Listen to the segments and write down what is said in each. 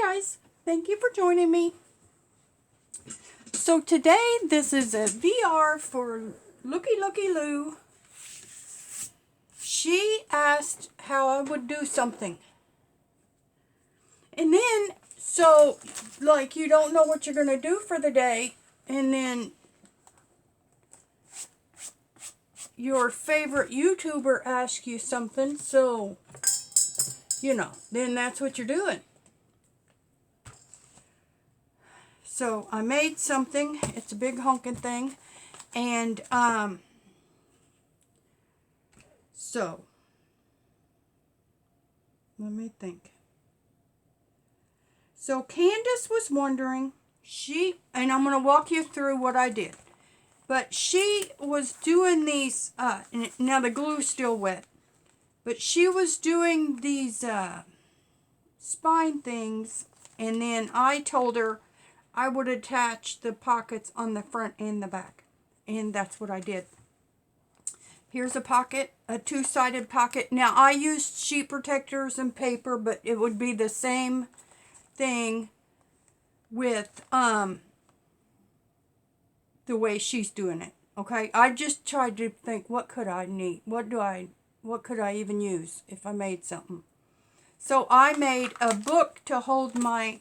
guys, thank you for joining me. So today this is a VR for Looky Lou. She asked how I would do something. And then, so like you don't know what you're going to do for the day, and then your favorite YouTuber asks you something, so, you know, then that's what you're doing. So I made something. It's a big honking thing. And, so, let me think. So Candace was wondering, and I'm going to walk you through what I did. But she was doing these, now the glue's still wet. But she was doing these, spine things. And then I told her I would attach the pockets on the front and the back. And that's what I did. Here's a pocket, a two-sided pocket. Now, I used sheet protectors and paper, but it would be the same thing with the way she's doing it. Okay? I just tried to think, what could I need? What could I even use if I made something? So I made a book to hold my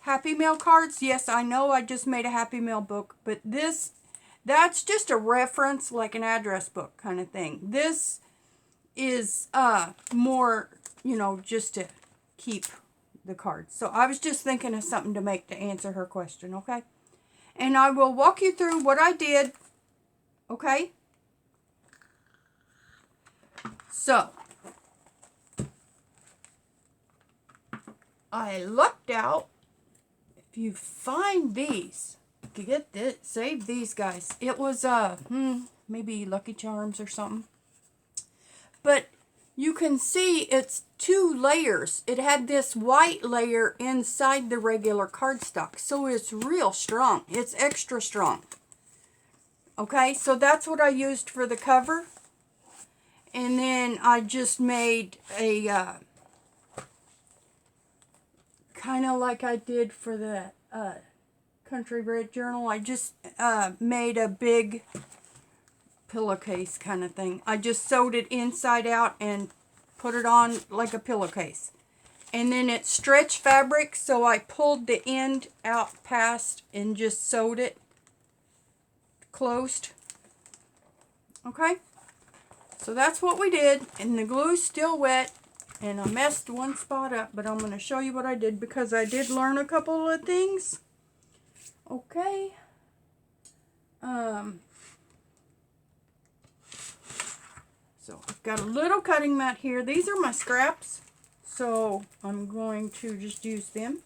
Happy Mail cards. Yes, I know I just made a Happy Mail book, but that's just a reference, like an address book kind of thing. This is more, just to keep the cards. So I was just thinking of something to make to answer her question, okay? And I will walk you through what I did, okay? So, I lucked out. If you find these, get this, save these guys. It was maybe Lucky Charms or something. But you can see it's 2 layers. It had this white layer inside the regular cardstock, so it's real strong. It's extra strong. Okay, so that's what I used for the cover. And then I just made a kind of like I did for the Country Red Journal. I just made a big pillowcase kind of thing. I just sewed it inside out and put it on like a pillowcase. And then it's stretch fabric, so I pulled the end out past and just sewed it closed. Okay? So that's what we did, and the glue's still wet. And I messed one spot up, but I'm going to show you what I did because I did learn a couple of things. Okay. So I've got a little cutting mat here. These are my scraps. So I'm going to just use them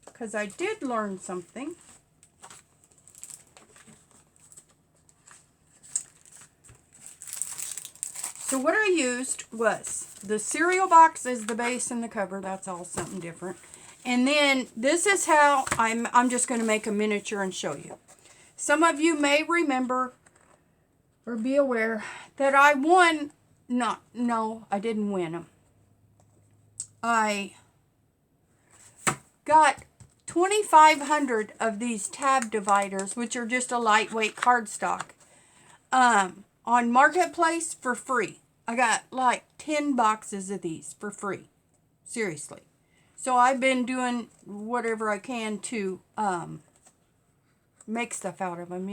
because I did learn something. So what I used was the cereal box as the base and the cover. That's all something different. And then this is how I'm just going to make a miniature and show you. Some of you may remember or be aware that I won. No, I didn't win them. I got 2,500 of these tab dividers, which are just a lightweight cardstock, on Marketplace for free. I got like 10 boxes of these for free. Seriously. So I've been doing whatever I can to make stuff out of them,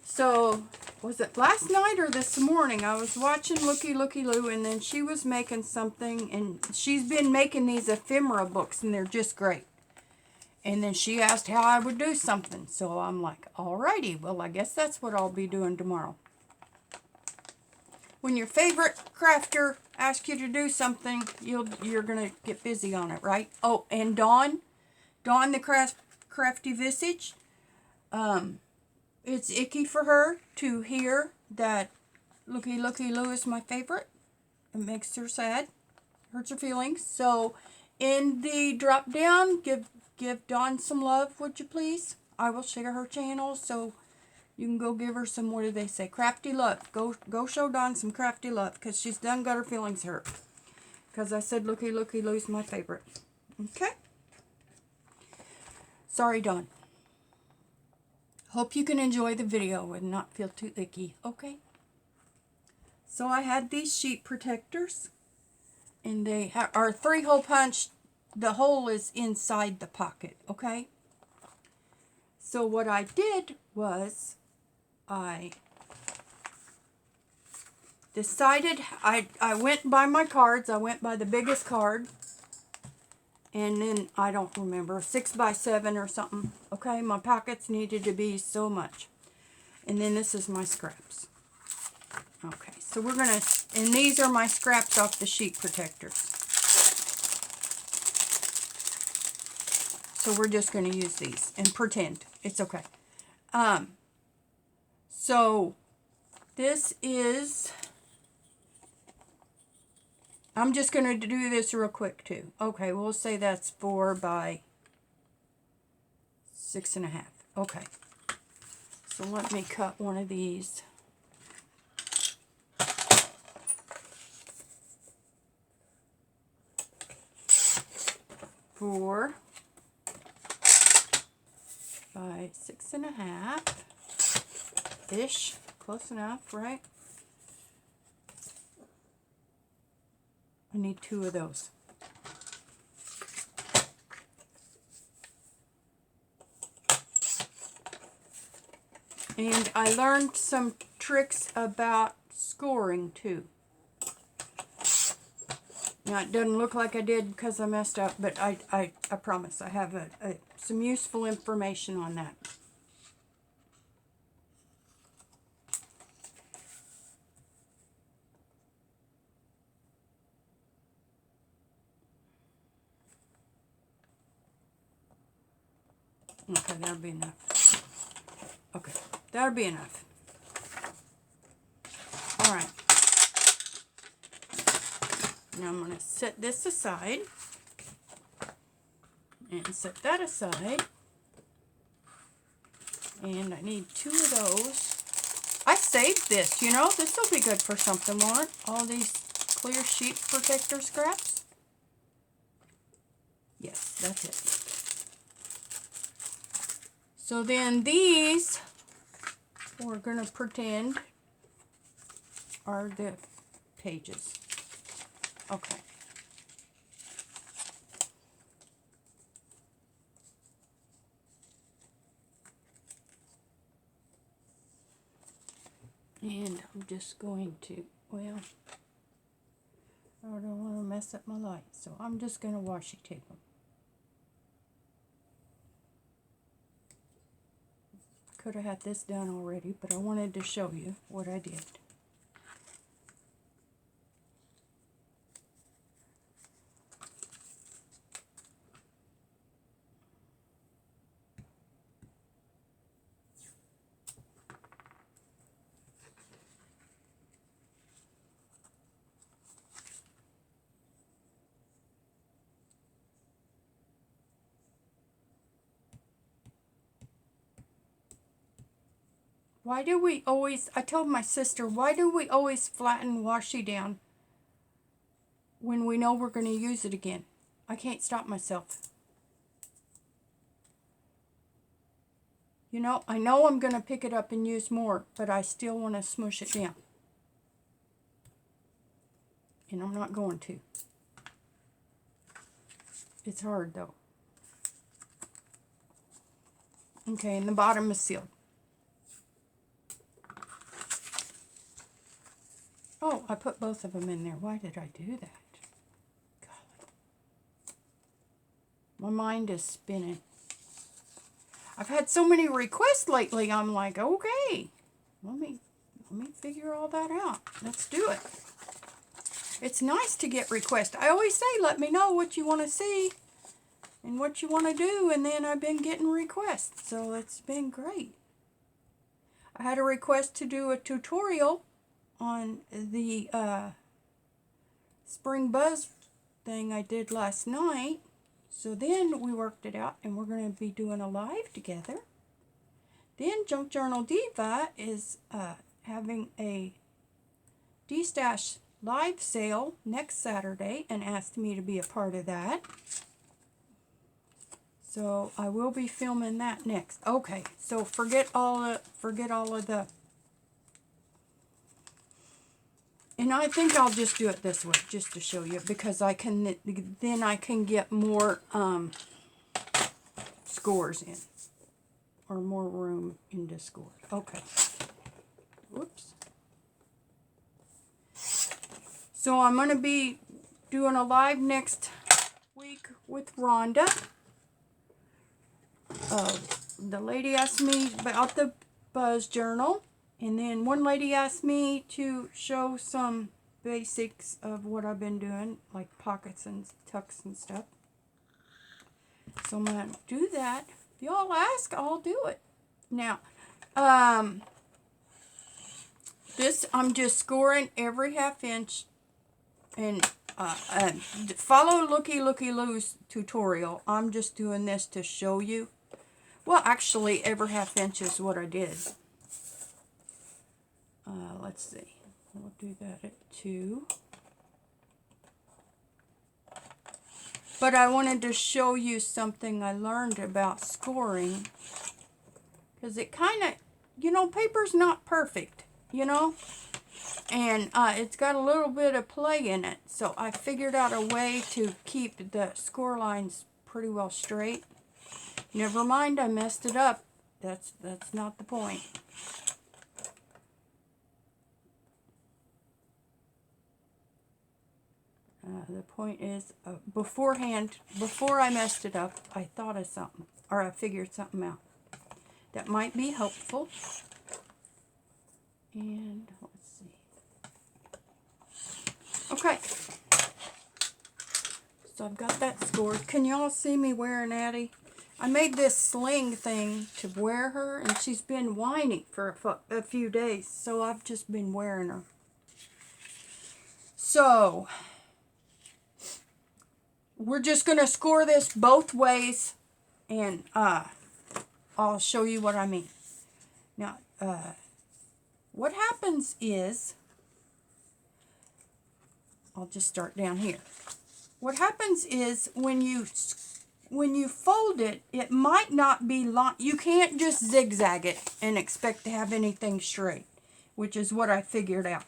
So, was it last night or this morning? I was watching Looky Lou, and then she was making something, and she's been making these ephemera books, and they're just great. And then she asked how I would do something. So I'm like, alrighty, well, I guess that's what I'll be doing tomorrow. When your favorite crafter asks you to do something, you're going to get busy on it, right? Oh, and Dawne the Crafty Visage, it's icky for her to hear that Looky Lou is my favorite. It makes her sad, hurts her feelings. So in the drop down, give Dawne some love, would you please? I will share her channel, so you can go give her some, what do they say, crafty love. Go show Dawne some crafty love, because she's done got her feelings hurt. Because I said Looky Lou's my favorite. Okay? Sorry, Dawn. Hope you can enjoy the video and not feel too icky, okay? So I had these sheet protectors, and they are 3-hole punch. The hole is inside the pocket, okay? So what I did was I decided, I went by my cards. I went by the biggest card, and then I don't remember, 6x7 or something. Okay, my pockets needed to be so much. And then this is my scraps. Okay, so we're gonna, and these are my scraps off the sheet protectors. So we're just gonna use these and pretend it's okay. So this is, I'm just going to do this real quick too. Okay, we'll say that's 4 by 6.5. Okay. So let me cut one of these. Four by 6.5 ish. Close enough, right? I need 2 of those. And I learned some tricks about scoring too. Now it doesn't look like I did because I messed up, but I promise I have some useful information on that. Okay, that'll be enough. Okay, that'll be enough. All right. Now I'm going to set this aside and set that aside. And I need 2 of those. I saved this, you know. This will be good for something, won't it? All these clear sheet protector scraps. Yes, that's it. So then these, we're going to pretend are the pages. Okay. And I'm just going to, well, I don't want to mess up my light, so I'm just going to washi tape them. Could have had this done already, but I wanted to show you what I did. Why do we always, I told my sister, why do we always flatten washi down when we know we're going to use it again? I can't stop myself. You know I'm going to pick it up and use more, but I still want to smush it down. And I'm not going to. It's hard though. Okay, and the bottom is sealed. Oh, I put both of them in there. Why did I do that? Golly. My mind is spinning. I've had so many requests lately, I'm like, okay, let me figure all that out. Let's do it. It's nice to get requests. I always say, let me know what you want to see and what you want to do, and then I've been getting requests, so it's been great. I had a request to do a tutorial on the Spring Buzz thing I did last night. So then we worked it out, and we're going to be doing a live together. Then Junk Journal Diva is having a D-Stash live sale next Saturday and asked me to be a part of that. So I will be filming that next. Okay, so forget all of the. And I think I'll just do it this way, just to show you, because then I can get more scores in, or more room into scores. Okay. Whoops. So I'm going to be doing a live next week with Rhonda. The lady asked me about the Buzz Journal. And then one lady asked me to show some basics of what I've been doing, like pockets and tucks and stuff. So I'm going to do that. If y'all ask, I'll do it. Now, this, I'm just scoring every half inch. And follow Looky Lou's tutorial. I'm just doing this to show you. Well, actually, every half inch is what I did. Let's see. We'll do that at 2. But I wanted to show you something I learned about scoring. Because it kind of, paper's not perfect, And it's got a little bit of play in it. So I figured out a way to keep the score lines pretty well straight. Never mind, I messed it up. That's not the point. The point is, beforehand, before I messed it up, I thought of something, or I figured something out that might be helpful. And let's see. Okay. So I've got that scored. Can y'all see me wearing Addie? I made this sling thing to wear her, and she's been whining for a few days, so I've just been wearing her. So we're just going to score this both ways, and I'll show you what I mean. Now, what happens is, I'll just start down here. What happens is when you fold it, it might not be long. You can't just zigzag it and expect to have anything straight, which is what I figured out.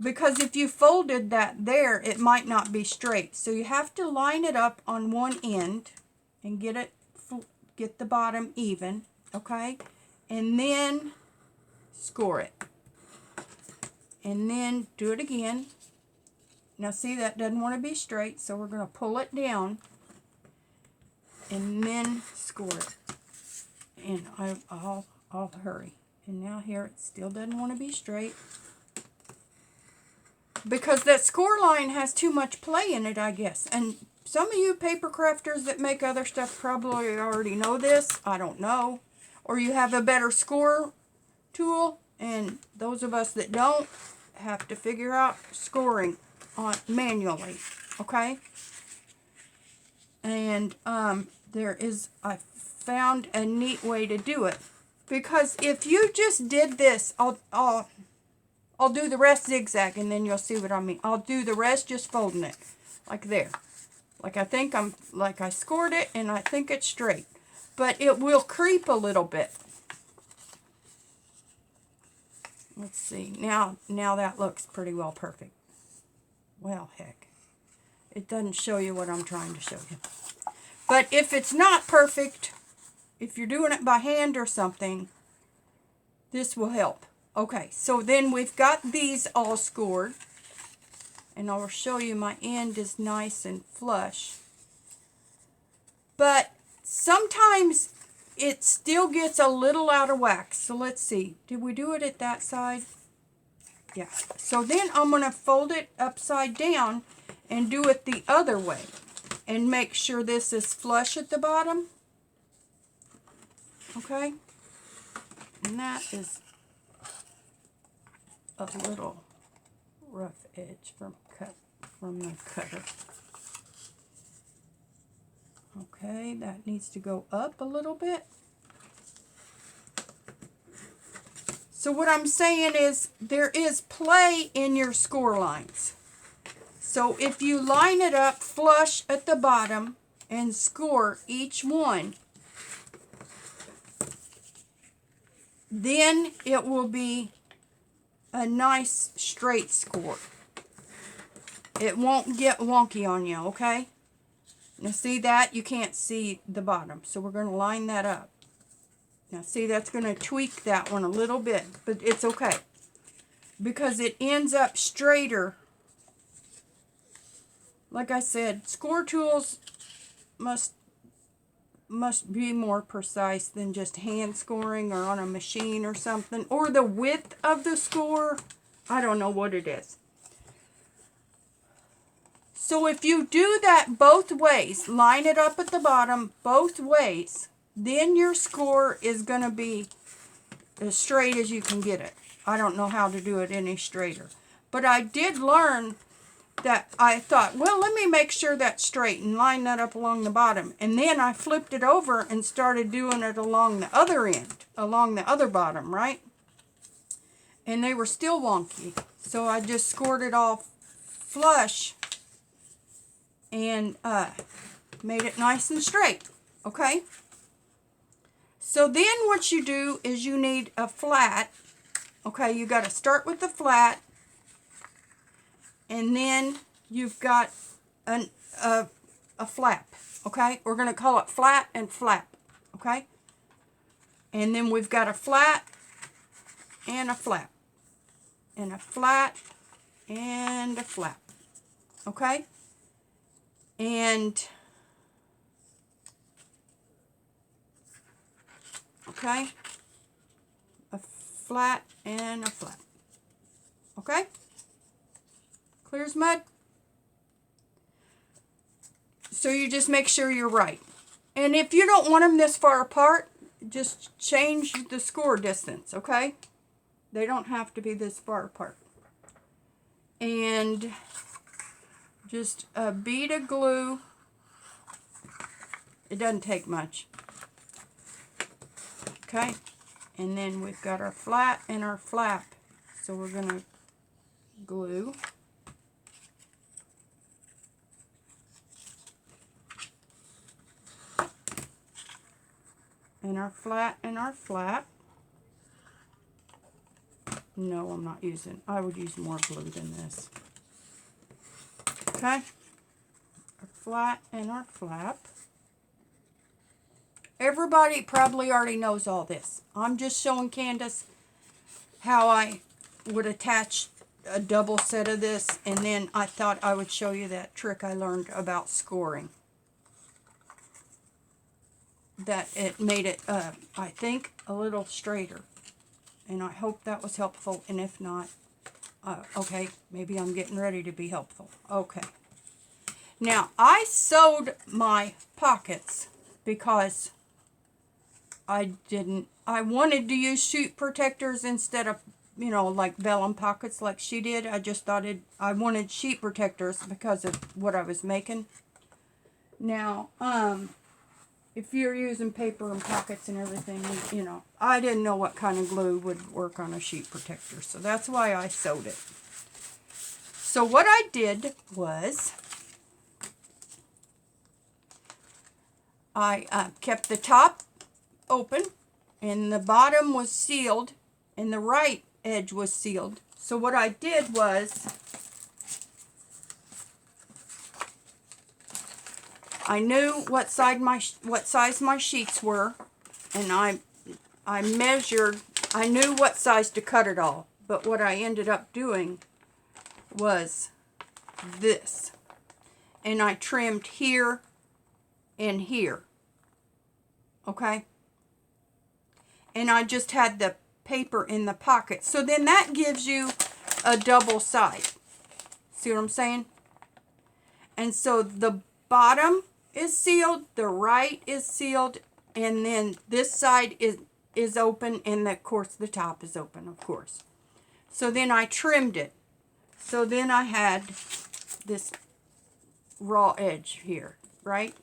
Because if you folded that there, it might not be straight. So you have to line it up on one end and get the bottom even, okay? And then score it. And then do it again. Now see, that doesn't want to be straight, so we're going to pull it down and then score it. And I'll hurry. And now here it still doesn't want to be straight. Because that score line has too much play in it, I guess. And some of you paper crafters that make other stuff probably already know this. I don't know. Or you have a better score tool. And those of us that don't have to figure out scoring manually. Okay? And I found a neat way to do it. Because if you just did this, I'll do the rest zigzag, and then you'll see what I mean. I'll do the rest just folding it, like there. Like I scored it, and I think it's straight. But it will creep a little bit. Let's see. Now that looks pretty well perfect. Well, heck. It doesn't show you what I'm trying to show you. But if it's not perfect, if you're doing it by hand or something, this will help. Okay, so then we've got these all scored. And I'll show you my end is nice and flush. But sometimes it still gets a little out of whack. So let's see. Did we do it at that side? Yeah. So then I'm going to fold it upside down and do it the other way. And make sure this is flush at the bottom. Okay? And that is a little rough edge from the cutter. Okay, that needs to go up a little bit. So what I'm saying is there is play in your score lines. So if you line it up flush at the bottom, and score each one, then it will be a nice straight score. It won't get wonky on you, okay? Now see that? You can't see the bottom, so we're going to line that up. Now see, that's going to tweak that one a little bit, but it's okay, because it ends up straighter. Like I said, score tools must be more precise than just hand scoring or on a machine or something, or the width of the score. I don't know what it is. So if you do that both ways, line it up at the bottom both ways, then your score is going to be as straight as you can get it. I don't know how to do it any straighter. But I did learn that I thought, well, let me make sure that's straight and line that up along the bottom. And then I flipped it over and started doing it along the other end, along the other bottom, right? And they were still wonky. So I just scored it all flush and made it nice and straight, okay? So then what you do is you need a flat, okay? You got to start with the flat, and then you've got a flap, okay? We're going to call it flat and flap, okay? And then we've got a flat and a flap, and a flat and a flap, okay? And, okay, a flat and a flap, okay? Clear as mud? So you just make sure you're right. And if you don't want them this far apart, just change the score distance, okay? They don't have to be this far apart. And just a bead of glue. It doesn't take much. Okay? And then we've got our flat and our flap. So we're going to glue. And our flat and our flap. No, I'm not using. I would use more glue than this. Okay, our flat and our flap. Everybody probably already knows all this. I'm just showing Candace how I would attach a double set of this, and then I thought I would show you that trick I learned about scoring. That it made it, I think, a little straighter. And I hope that was helpful, and if not, okay, maybe I'm getting ready to be helpful. Okay. Now, I sewed my pockets because I wanted to use sheet protectors instead of, you know, like vellum pockets like she did. I just thought I wanted sheet protectors because of what I was making. Now, if you're using paper and pockets and everything, you know, I didn't know what kind of glue would work on a sheet protector, so that's why I sewed it. So what I did was I kept the top open and the bottom was sealed and the right edge was sealed. So what I did was I knew what size my sheets were, and I measured. I knew what size to cut it all, but what I ended up doing was this, and I trimmed here and here. Okay, and I just had the paper in the pocket, so then that gives you a double side. See what I'm saying? And so the bottom is sealed, the right is sealed, and then this side is open, and of course the top is open, of course. So then I trimmed it. So then I had this raw edge here, right?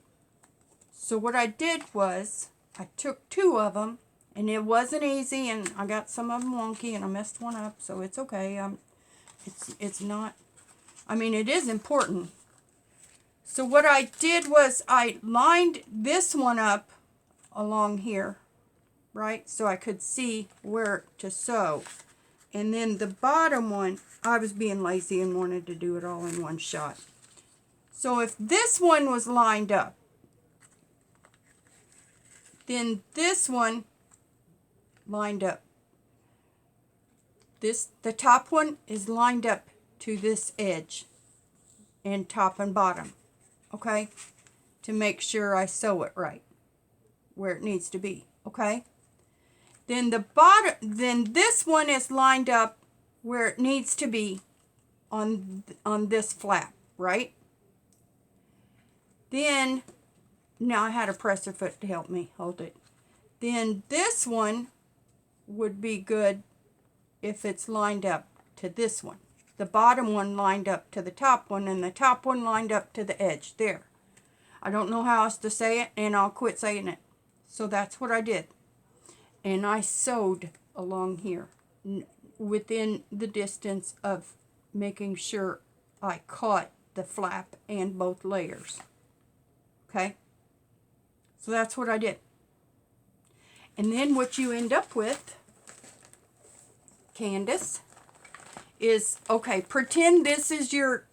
So what I did was I took two of them, and it wasn't easy, and I got some of them wonky, and I messed one up, so it's okay. It's not, I mean, it is important. So what I did was I lined this one up along here, right? So I could see where to sew. And then the bottom one, I was being lazy and wanted to do it all in one shot. So if this one was lined up, then this one lined up. The top one is lined up to this edge and top and bottom, okay? To make sure I sew it right where it needs to be, okay? Then this one is lined up where it needs to be on this flap, right? Then, now I had a presser foot to help me hold it. Then this one would be good if it's lined up to this one. The bottom one lined up to the top one, and the top one lined up to the edge. There. I don't know how else to say it, and I'll quit saying it. So that's what I did. And I sewed along here within the distance of making sure I caught the flap and both layers. Okay? So that's what I did. And then what you end up with, Candace, is, okay, pretend this is your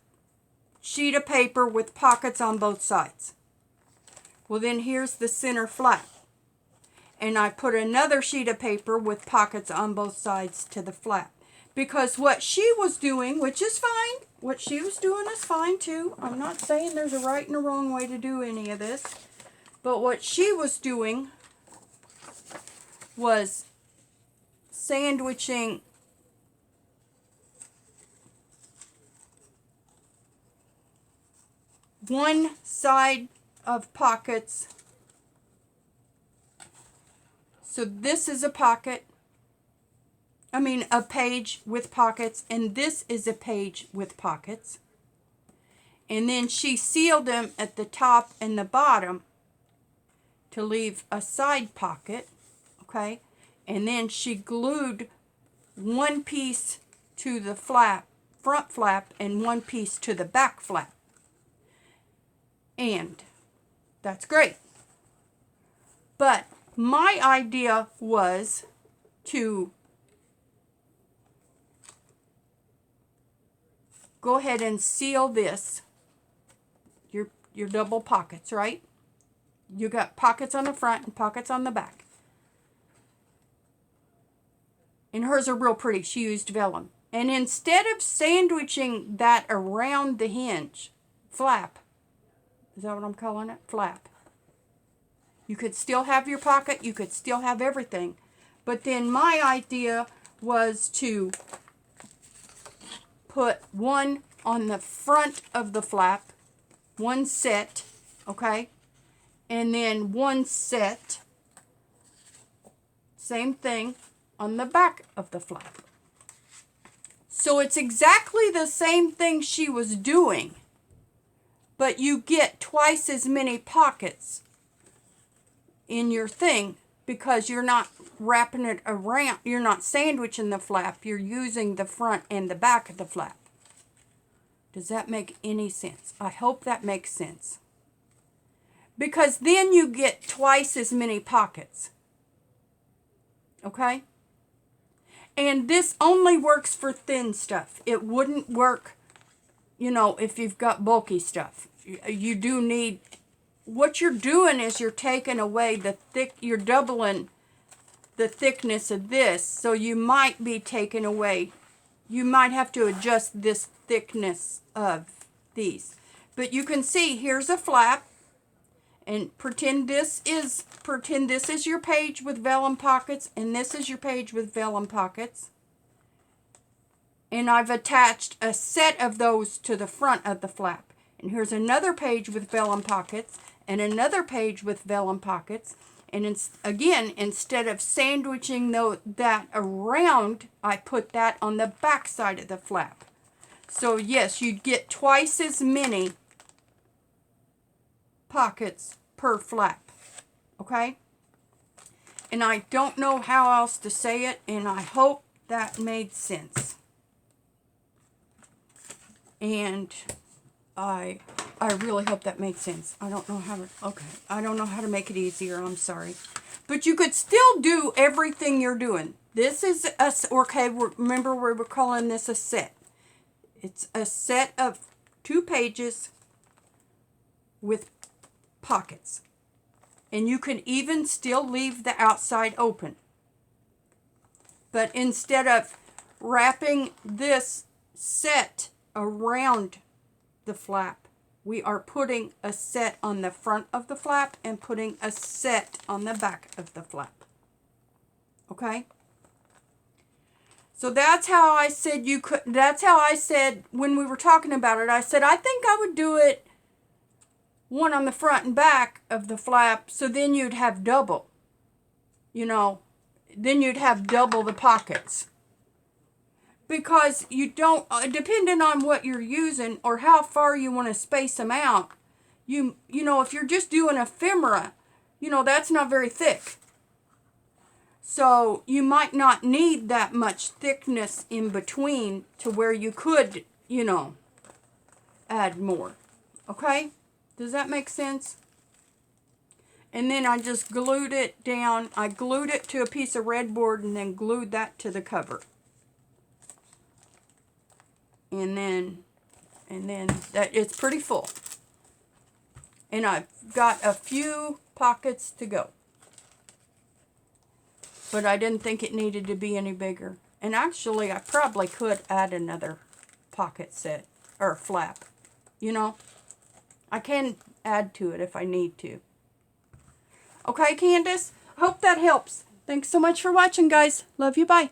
sheet of paper with pockets on both sides. Well, then here's the center flap. And I put another sheet of paper with pockets on both sides to the flap. Because what she was doing, which is fine, what she was doing is fine too. I'm not saying there's a right and a wrong way to do any of this. But what she was doing was sandwiching one side of pockets. So this is a pocket, a page with pockets, and this is a page with pockets. And then she sealed them at the top and the bottom to leave a side pocket, okay? And then she glued one piece to the flap, front flap, and one piece to the back flap. And that's great. But my idea was to go ahead and seal this, your double pockets, right? You got pockets on the front and pockets on the back. And hers are real pretty. She used vellum. And instead of sandwiching that around the hinge, flap, is that what I'm calling it? Flap. You could still have your pocket. You could still have everything. But then my idea was to put one on the front of the flap, one set, okay? And then one set, same thing, on the back of the flap. So it's exactly the same thing she was doing, but you get twice as many pockets in your thing because you're not wrapping it around, you're not sandwiching the flap, you're using the front and the back of the flap. Does that make any sense? I hope that makes sense. Because then you get twice as many pockets. Okay? And this only works for thin stuff. It wouldn't work, if you've got bulky stuff. You do need, what you're doing is you're taking away you're doubling the thickness of this. So you might be taking away, you might have to adjust this thickness of these. But you can see, here's a flap. And pretend this is your page with vellum pockets, and this is your page with vellum pockets. And I've attached a set of those to the front of the flap. And here's another page with vellum pockets, and another page with vellum pockets. And again, instead of sandwiching that around, I put that on the back side of the flap. So yes, you'd get twice as many pockets per flap, okay? And I don't know how else to say it, and I hope that made sense. And I I really hope that makes sense. I don't know how to, okay. I don't know how to make it easier. I'm sorry. But you could still do everything you're doing. This is a, okay, remember we were calling this a set. It's a set of 2 pages with pockets. And you can even still leave the outside open. But instead of wrapping this set around the flap, we are putting a set on the front of the flap and putting a set on the back of the flap. Okay? So that's how I said you could, that's how I said when we were talking about it, I said I think I would do it one on the front and back of the flap, so then you'd have double. You know, then you'd have double the pockets. Because you don't, depending on what you're using or how far you want to space them out, you know, if you're just doing ephemera, you know, that's not very thick. So you might not need that much thickness in between to where you could, you know, add more. Okay? Does that make sense? And then I just glued it down. I glued it to a piece of red board and then glued that to the cover. And then that it's pretty full. And I've got a few pockets to go. But I didn't think it needed to be any bigger. And actually, I probably could add another pocket set or flap. You know, I can add to it if I need to. Okay, Candace? Hope that helps. Thanks so much for watching, guys. Love you. Bye.